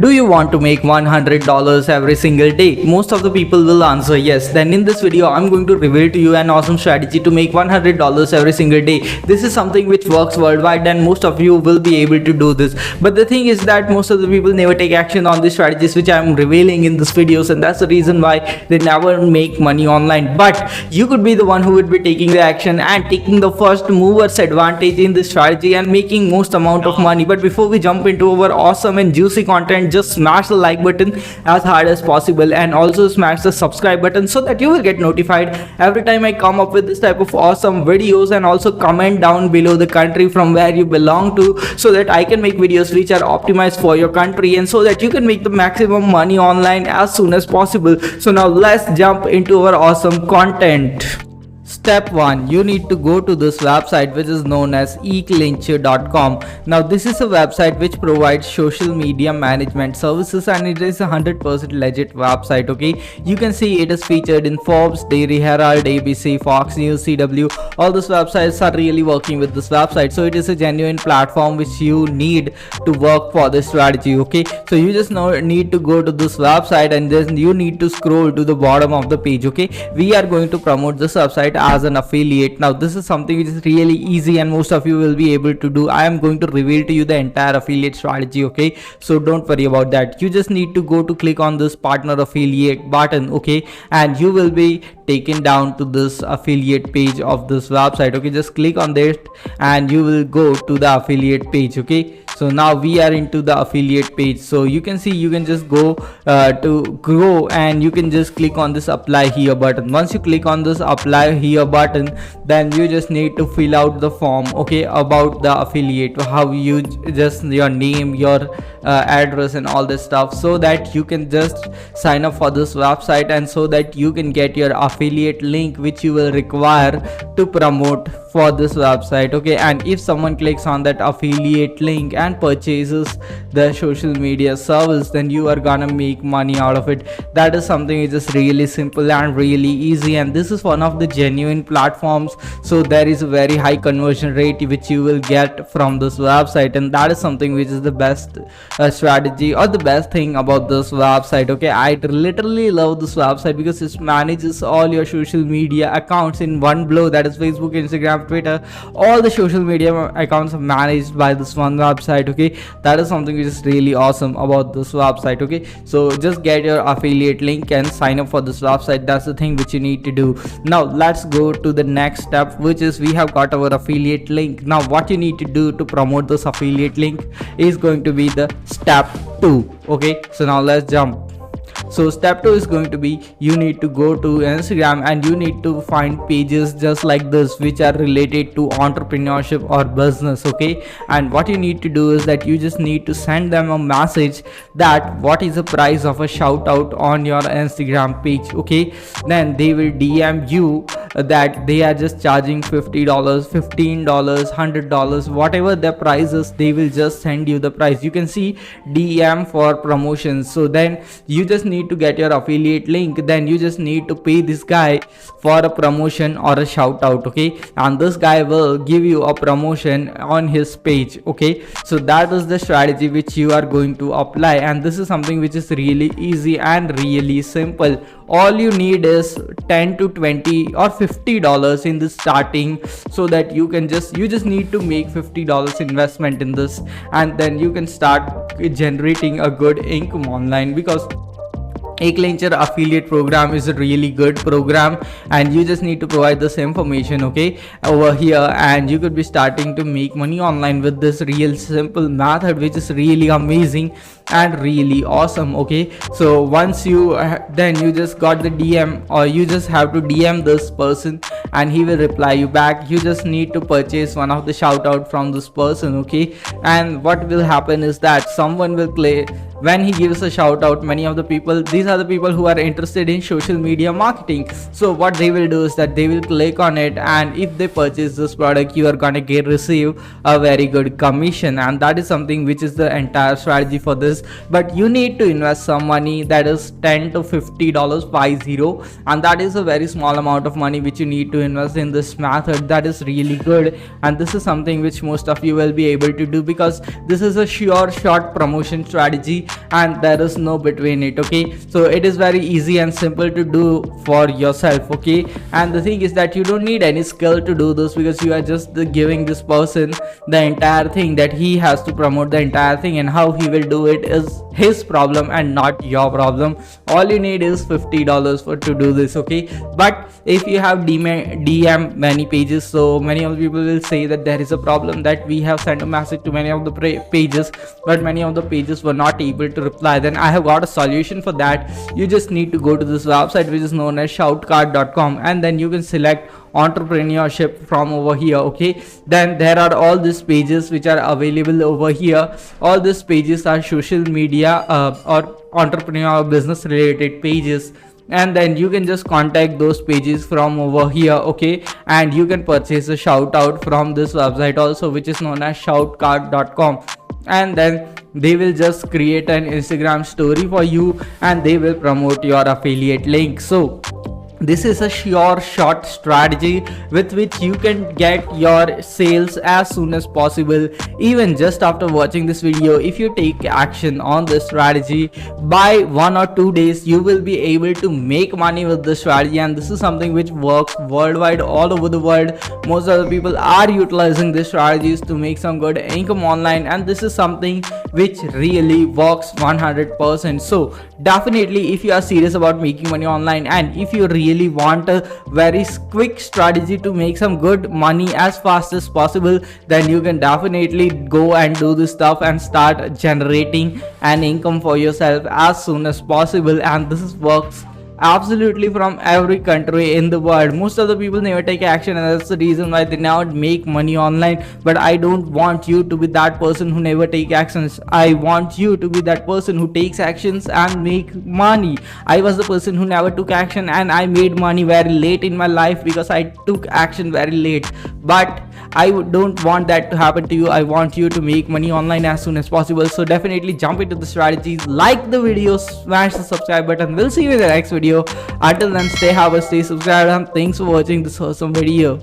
Do you want to make $100 every single day? Most of the people will answer yes. Then in this video, I'm going to reveal to you an awesome strategy to make $100 every single day. This is something which works worldwide and most of you will be able to do this. But the thing is that most of the people never take action on these strategies which I'm revealing in this videos, and that's the reason why they never make money online. But you could be the one who would be taking the action and taking the first movers advantage in this strategy and making most amount of money. But before we jump into our awesome and juicy content, just smash the like button as hard as possible and also smash the subscribe button so that you will get notified every time I come up with this type of awesome videos, and also comment down below the country from where you belong to so that I can make videos which are optimized for your country and so that you can make the maximum money online as soon as possible. So now let's jump into our awesome content. Step 1. You need to go to this website which is known as eclincher.com. Now this is a website which provides social media management services and it is a 100% legit website. Okay, you can see it is featured in Forbes, Daily Herald, ABC, Fox News, CW. All these websites are really working with this website, so it is a genuine platform which you need to work for this strategy. Okay, so you just need to go to this website and then you need to scroll to the bottom of the page. Okay, we are going to promote this website as an affiliate. Now this is something which is really easy and most of you will be able to do. I am going to reveal to you the entire affiliate strategy. Okay, so don't worry about that. You just need to go to click on this partner affiliate button. Okay, and you will be taken down to this affiliate page of this website. Okay, just click on this and you will go to the affiliate page. Okay, so now we are into the affiliate page. So you can see you can just go to grow and you can just click on this apply here button. Once you click on this apply here button, then you just need to fill out the form, okay, about the affiliate, how you just your name, your address and all this stuff, so that you can just sign up for this website and so that you can get your affiliate link which you will require to promote for this website. Okay, and if someone clicks on that affiliate link and purchases the social media service, then you are gonna make money out of it. That is something which is really simple and really easy, and this is one of the genuine platforms, so there is a very high conversion rate which you will get from this website, and that is something which is the best strategy or the best thing about this website. Okay, I literally love this website because it manages all your social media accounts in one blow. That is Facebook, Instagram, Twitter. All the social media accounts are managed by this one website. Okay, that is something which is really awesome about this website. Okay, so just get your affiliate link and sign up for this website. That's the thing which you need to do. Now let's go to the next step, which is we have got our affiliate link. Now what you need to do to promote this affiliate link is going to be the step 2. Okay, so now let's jump. So step 2 is going to be you need to go to Instagram and you need to find pages just like this which are related to entrepreneurship or business. Okay, and what you need to do is that you just need to send them a message that what is the price of a shout out on your Instagram page. Okay, then they will DM you that they are just charging $50, $15, $100, whatever the price is, they will just send you the price. You can see DM for promotions. So then you just need to get your affiliate link, then you just need to pay this guy for a promotion or a shout out. Okay, and this guy will give you a promotion on his page. Okay, so that is the strategy which you are going to apply, and this is something which is really easy and really simple. All you need is 10 to 20 or $50 in the starting, so that you just need to make $50 investment in this, and then you can start generating a good income online, because eclincher affiliate program is a really good program and you just need to provide this information, okay, over here, and you could be starting to make money online with this real simple method which is really amazing and really awesome. Okay, so once you then you just got the DM, or you just have to DM this person and he will reply you back. You just need to purchase one of the shout out from this person. Okay, and what will happen is that someone will play when he gives a shout out. Many of the people, these are the people who are interested in social media marketing, so what they will do is that they will click on it, and if they purchase this product, you are gonna receive a very good commission, and that is something which is the entire strategy for this pages, but you need to invest some money, that is $10 to $50, 50, and that is a very small amount of money which you need to invest in this method. That is really good, and this is something which most of you will be able to do because this is a sure short promotion strategy and there is no between it. Okay, so it is very easy and simple to do for yourself. Okay, and the thing is that you don't need any skill to do this because you are just giving this person the entire thing, that he has to promote the entire thing, and how he will do it is his problem and not your problem. All you need is $50 for to do this. Okay, but if you have DM many pages, so many of the people will say that there is a problem that we have sent a message to many of the pages, but many of the pages were not able to reply. Then I have got a solution for that. You just need to go to this website which is known as shoutcard.com, and then you can select entrepreneurship from over here. Okay, then there are all these pages which are available over here. All these pages are social media or entrepreneur business related pages, and then you can just contact those pages from over here. Okay, and you can purchase a shout out from this website also, which is known as shoutcard.com, and then they will just create an Instagram story for you and they will promote your affiliate link. So this is a sure short strategy with which you can get your sales as soon as possible. Even just after watching this video, if you take action on this strategy, by 1 or 2 days you will be able to make money with this strategy. And this is something which works worldwide, all over the world. Most of the people are utilizing these strategies to make some good income online, and this is something which really works 100%. So definitely, if you are serious about making money online, and if you really want a very quick strategy to make some good money as fast as possible, then you can definitely go and do this stuff and start generating an income for yourself as soon as possible. And this works absolutely from every country in the world. Most of the people never take action, and that's the reason why they now make money online. But I don't want you to be that person who never take actions. I want you to be that person who takes actions and make money. I was the person who never took action, and I made money very late in my life because I took action very late. But I don't want that to happen to you. I want you to make money online as soon as possible. So definitely jump into the strategies, like the video, smash the subscribe button. We'll see you in the next video. Until then, stay happy, stay subscribed, and thanks for watching this awesome video.